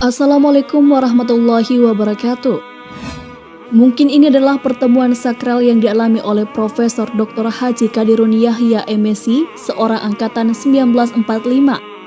Assalamualaikum warahmatullahi wabarakatuh. Mungkin ini adalah pertemuan sakral yang dialami oleh Profesor Dr. Haji Qadirun Yahya MSc, seorang angkatan 1945,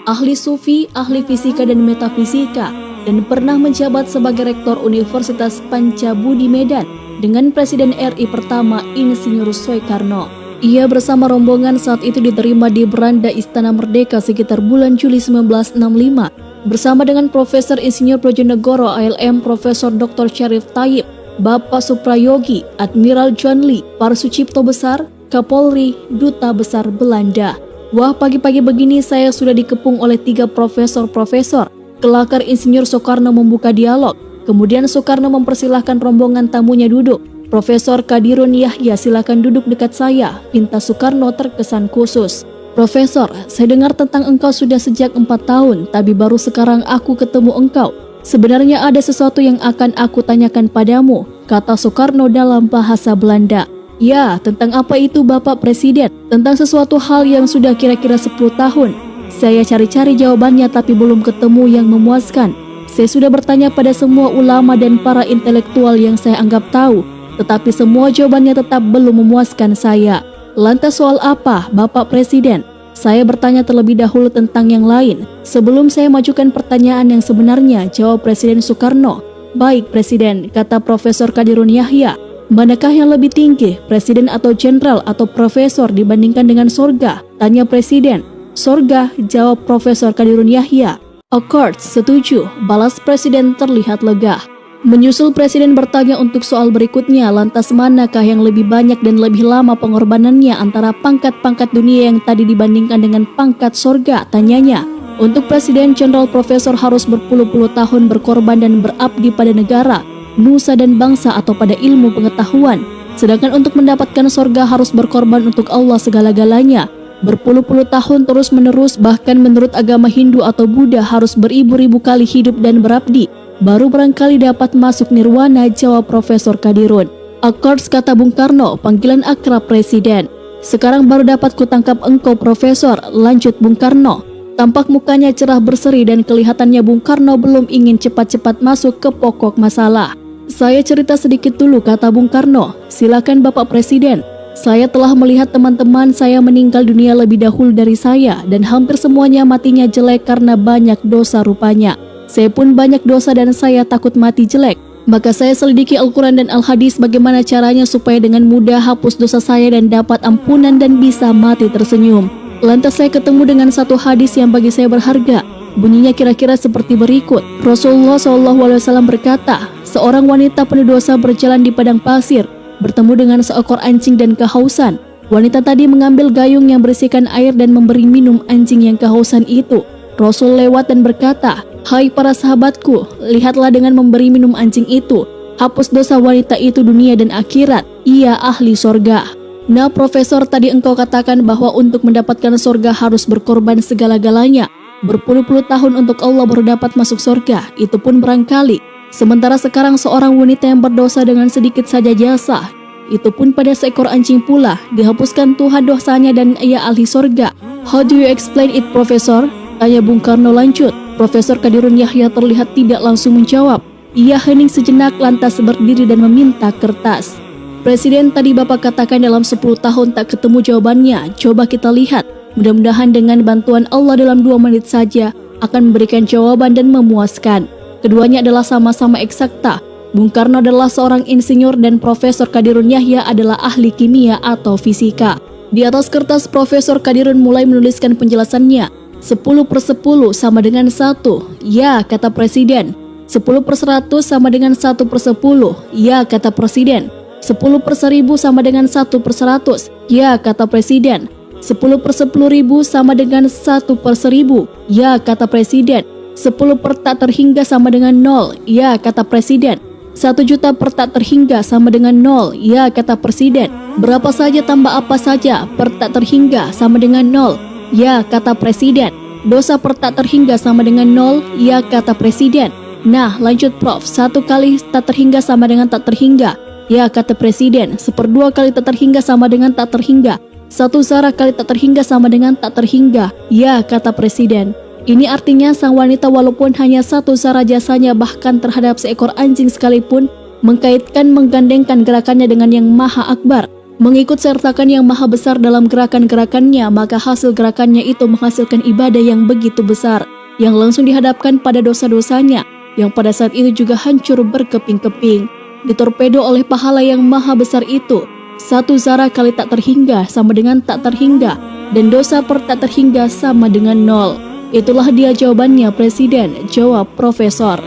ahli sufi, ahli fisika dan metafisika, dan pernah menjabat sebagai Rektor Universitas Pancabudi Medan dengan Presiden RI pertama Insinyur Soekarno. Ia bersama rombongan saat itu diterima di beranda Istana Merdeka sekitar bulan Juli 1965. Bersama dengan Profesor Insinyur Brojonegoro ALM Profesor Dr. Syarif Tayyip, Bapak Suprayogi, Admiral John Lee, para Sucipto Besar, Kapolri, Duta Besar Belanda. Wah, pagi-pagi begini saya sudah dikepung oleh 3 profesor-profesor. Kelakar Insinyur Soekarno membuka dialog. Kemudian Soekarno mempersilahkan rombongan tamunya duduk. Profesor Qadirun Yahya, silakan duduk dekat saya, pinta Soekarno terkesan khusus. Profesor, saya dengar tentang engkau sudah sejak 4 tahun, tapi baru sekarang aku ketemu engkau. Sebenarnya ada sesuatu yang akan aku tanyakan padamu, kata Soekarno dalam bahasa Belanda. Ya, tentang apa itu Bapak Presiden? Tentang sesuatu hal yang sudah kira-kira 10 tahun. Saya cari-cari jawabannya tapi belum ketemu yang memuaskan. Saya sudah bertanya pada semua ulama dan para intelektual yang saya anggap tahu, tetapi semua jawabannya tetap belum memuaskan saya. Lantas soal apa, Bapak Presiden? Saya bertanya terlebih dahulu tentang yang lain. Sebelum saya majukan pertanyaan yang sebenarnya, jawab Presiden Soekarno. Baik Presiden, kata Profesor Qadirun Yahya. Manakah yang lebih tinggi, Presiden atau Jenderal atau Profesor dibandingkan dengan sorga? Tanya Presiden. Sorga, jawab Profesor Qadirun Yahya. Of course, setuju, balas Presiden terlihat lega. Menyusul Presiden bertanya untuk soal berikutnya, lantas manakah yang lebih banyak dan lebih lama pengorbanannya antara pangkat-pangkat dunia yang tadi dibandingkan dengan pangkat sorga, tanyanya. Untuk Presiden, Jenderal Profesor harus berpuluh-puluh tahun berkorban dan berabdi pada negara, nusa dan bangsa atau pada ilmu pengetahuan. Sedangkan untuk mendapatkan sorga harus berkorban untuk Allah segala-galanya. Berpuluh-puluh tahun terus-menerus, bahkan menurut agama Hindu atau Buddha harus beribu-ribu kali hidup dan berabdi. Baru barangkali dapat masuk nirwana, jawab Profesor Qadirun. Akors, kata Bung Karno, panggilan akrab Presiden. Sekarang baru dapat kutangkap engkau Profesor, lanjut Bung Karno. Tampak mukanya cerah berseri dan kelihatannya Bung Karno belum ingin cepat-cepat masuk ke pokok masalah. Saya cerita sedikit dulu, kata Bung Karno. Silakan Bapak Presiden. Saya telah melihat teman-teman saya meninggal dunia lebih dahulu dari saya dan hampir semuanya matinya jelek karena banyak dosa rupanya. Saya pun banyak dosa dan saya takut mati jelek. Maka saya selidiki Al-Quran dan Al-Hadis bagaimana caranya supaya dengan mudah hapus dosa saya dan dapat ampunan dan bisa mati tersenyum. Lantas saya ketemu dengan satu hadis yang bagi saya berharga. Bunyinya kira-kira seperti berikut. Rasulullah SAW berkata, seorang wanita penuh dosa berjalan di padang pasir, bertemu dengan seekor anjing dan kehausan. Wanita tadi mengambil gayung yang berisikan air dan memberi minum anjing yang kehausan itu. Rasul lewat dan berkata, hai para sahabatku, lihatlah dengan memberi minum anjing itu, hapus dosa wanita itu dunia dan akhirat, ia ahli sorga. Nah Profesor, tadi engkau katakan bahwa untuk mendapatkan sorga harus berkorban segala-galanya. Berpuluh-puluh tahun untuk Allah baru dapat masuk sorga, itu pun barangkali. Sementara sekarang seorang wanita yang berdosa dengan sedikit saja jasa, itu pun pada seekor anjing pula, dihapuskan Tuhan dosanya dan ia ahli sorga. How do you explain it, Profesor? Tanya Bung Karno lanjut. Profesor Qadirun Yahya terlihat tidak langsung menjawab. Ia hening sejenak lantas berdiri dan meminta kertas. Presiden, tadi Bapak katakan dalam 10 tahun tak ketemu jawabannya. Coba kita lihat. Mudah-mudahan dengan bantuan Allah dalam 2 menit saja akan memberikan jawaban dan memuaskan. Keduanya adalah sama-sama eksakta. Bung Karno adalah seorang insinyur dan Profesor Qadirun Yahya adalah ahli kimia atau fisika. Di atas kertas Profesor Qadirun mulai menuliskan penjelasannya. 10/10 sama dengan 1, ya kata Presiden. 10/100 sama dengan 1/10, ya kata Presiden. 10/1000 sama dengan 1/100, ya kata Presiden. 10/10.000 sama dengan 1/1000, ya kata Presiden. 10 per tak terhingga sama dengan 0, ya kata Presiden. 1 juta per tak terhingga sama dengan 0, ya kata Presiden. Berapa saja tambah apa saja per tak terhingga sama dengan 0, ya kata Presiden. Dosa per tak terhingga sama dengan 0, ya kata Presiden. Nah lanjut Prof, 1 kali tak terhingga sama dengan tak terhingga, ya kata Presiden. 1/2 kali tak terhingga sama dengan tak terhingga. 1 zarah kali tak terhingga sama dengan tak terhingga, ya kata Presiden. Ini artinya sang wanita walaupun hanya satu zara jasanya bahkan terhadap seekor anjing sekalipun, mengkaitkan menggandengkan gerakannya dengan yang maha akbar, mengikut sertakan yang maha besar dalam gerakan-gerakannya, maka hasil gerakannya itu menghasilkan ibadah yang begitu besar, yang langsung dihadapkan pada dosa-dosanya, yang pada saat itu juga hancur berkeping-keping, ditorpedo oleh pahala yang maha besar itu. Satu zara kali tak terhingga sama dengan tak terhingga, dan dosa per tak terhingga sama dengan 0. Itulah dia jawabannya Presiden, jawab Profesor.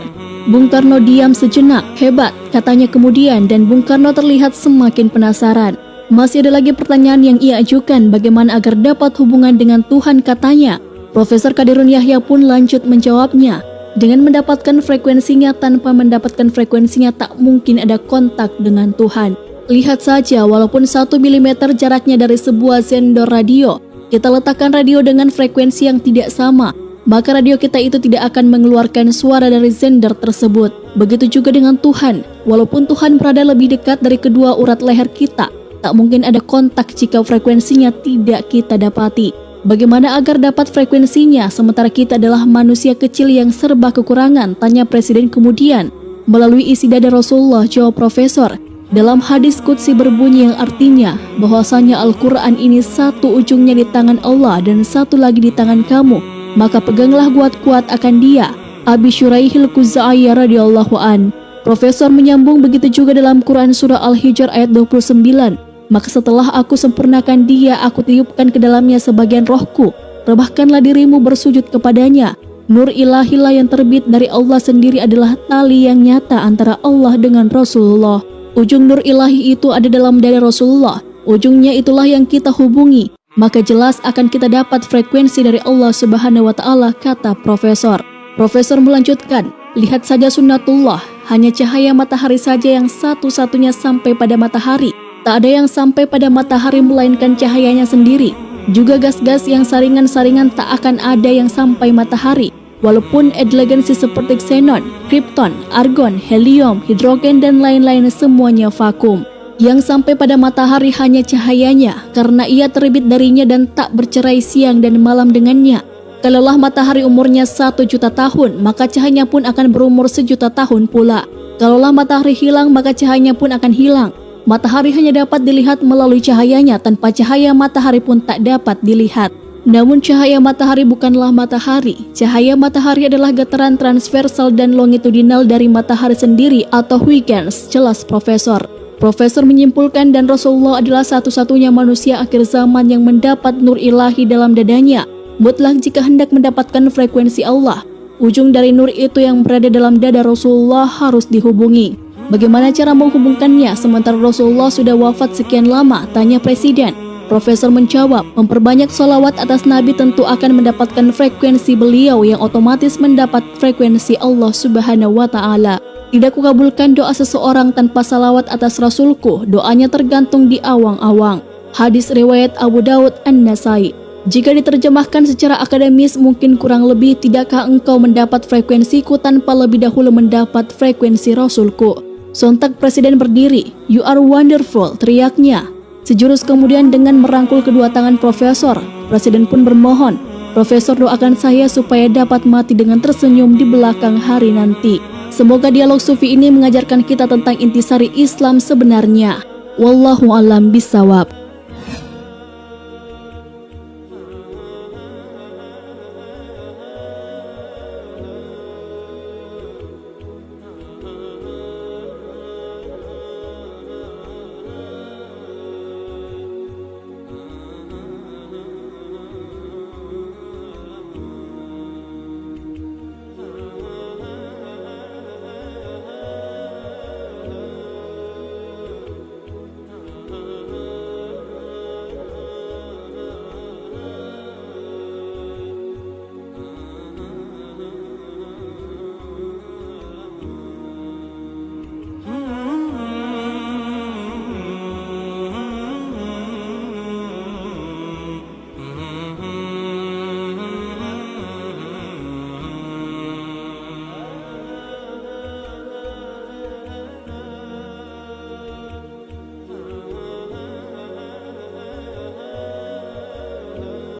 Bung Karno diam sejenak. Hebat, katanya kemudian, dan Bung Karno terlihat semakin penasaran. Masih ada lagi pertanyaan yang ia ajukan, bagaimana agar dapat hubungan dengan Tuhan, katanya. Profesor Qadirun Yahya pun lanjut menjawabnya. Dengan mendapatkan frekuensinya, tanpa mendapatkan frekuensinya tak mungkin ada kontak dengan Tuhan. Lihat saja, walaupun 1 mm jaraknya dari sebuah sender radio, kita letakkan radio dengan frekuensi yang tidak sama, maka radio kita itu tidak akan mengeluarkan suara dari sender tersebut. Begitu juga dengan Tuhan, walaupun Tuhan berada lebih dekat dari kedua urat leher kita, tak mungkin ada kontak jika frekuensinya tidak kita dapati. Bagaimana agar dapat frekuensinya sementara kita adalah manusia kecil yang serba kekurangan, tanya Presiden kemudian. Melalui isi dada Rasulullah, jawab Profesor. Dalam hadis qudsi berbunyi yang artinya bahwasanya Al-Quran ini satu ujungnya di tangan Allah dan satu lagi di tangan kamu, maka peganglah kuat-kuat akan dia. Abi Syuraihil Khuzai radhiyallahu an. Profesor menyambung, begitu juga dalam Quran surah Al-Hijr ayat 29. Maka setelah aku sempurnakan dia, aku tiupkan ke dalamnya sebagian rohku. Rebahkanlah dirimu bersujud kepadanya. Nur ilahilah yang terbit dari Allah sendiri adalah tali yang nyata antara Allah dengan Rasulullah. Ujung nur ilahi itu ada dalam dada Rasulullah. Ujungnya itulah yang kita hubungi. Maka jelas akan kita dapat frekuensi dari Allah Subhanahu wa Ta'ala, kata Profesor. Profesor melanjutkan, lihat saja sunnatullah, hanya cahaya matahari saja yang satu-satunya sampai pada matahari. Tak ada yang sampai pada matahari melainkan cahayanya sendiri. Juga gas-gas yang saringan-saringan tak akan ada yang sampai matahari. Walaupun elegansi seperti xenon, krypton, argon, helium, hidrogen dan lain-lain semuanya vakum. Yang sampai pada matahari hanya cahayanya, karena ia terbit darinya dan tak bercerai siang dan malam dengannya. Kalaulah matahari umurnya 1 juta tahun, maka cahayanya pun akan berumur 1 juta tahun pula. Kalaulah matahari hilang, maka cahayanya pun akan hilang. Matahari hanya dapat dilihat melalui cahayanya, tanpa cahaya matahari pun tak dapat dilihat. Namun cahaya matahari bukanlah matahari. Cahaya matahari adalah getaran transversal dan longitudinal dari matahari sendiri atau Huygens, jelas Profesor. Profesor menyimpulkan, dan Rasulullah adalah satu-satunya manusia akhir zaman yang mendapat nur ilahi dalam dadanya. Mutlak jika hendak mendapatkan frekuensi Allah, ujung dari nur itu yang berada dalam dada Rasulullah harus dihubungi. Bagaimana cara menghubungkannya sementara Rasulullah sudah wafat sekian lama, tanya Presiden. Profesor menjawab, memperbanyak sholawat atas Nabi tentu akan mendapatkan frekuensi beliau yang otomatis mendapat frekuensi Allah Subhanahu wa Ta'ala. Tidak kukabulkan doa seseorang tanpa salawat atas Rasulku, doanya tergantung di awang-awang. Hadis riwayat Abu Daud An-Nasai. Jika diterjemahkan secara akademis mungkin kurang lebih, tidakkah engkau mendapat frekuensiku tanpa lebih dahulu mendapat frekuensi Rasulku? Sontak Presiden berdiri. You are wonderful, teriaknya. Sejurus kemudian dengan merangkul kedua tangan Profesor, Presiden pun bermohon, Profesor doakan saya supaya dapat mati dengan tersenyum di belakang hari nanti. Semoga dialog sufi ini mengajarkan kita tentang intisari Islam sebenarnya. Wallahu a'lam bishawab.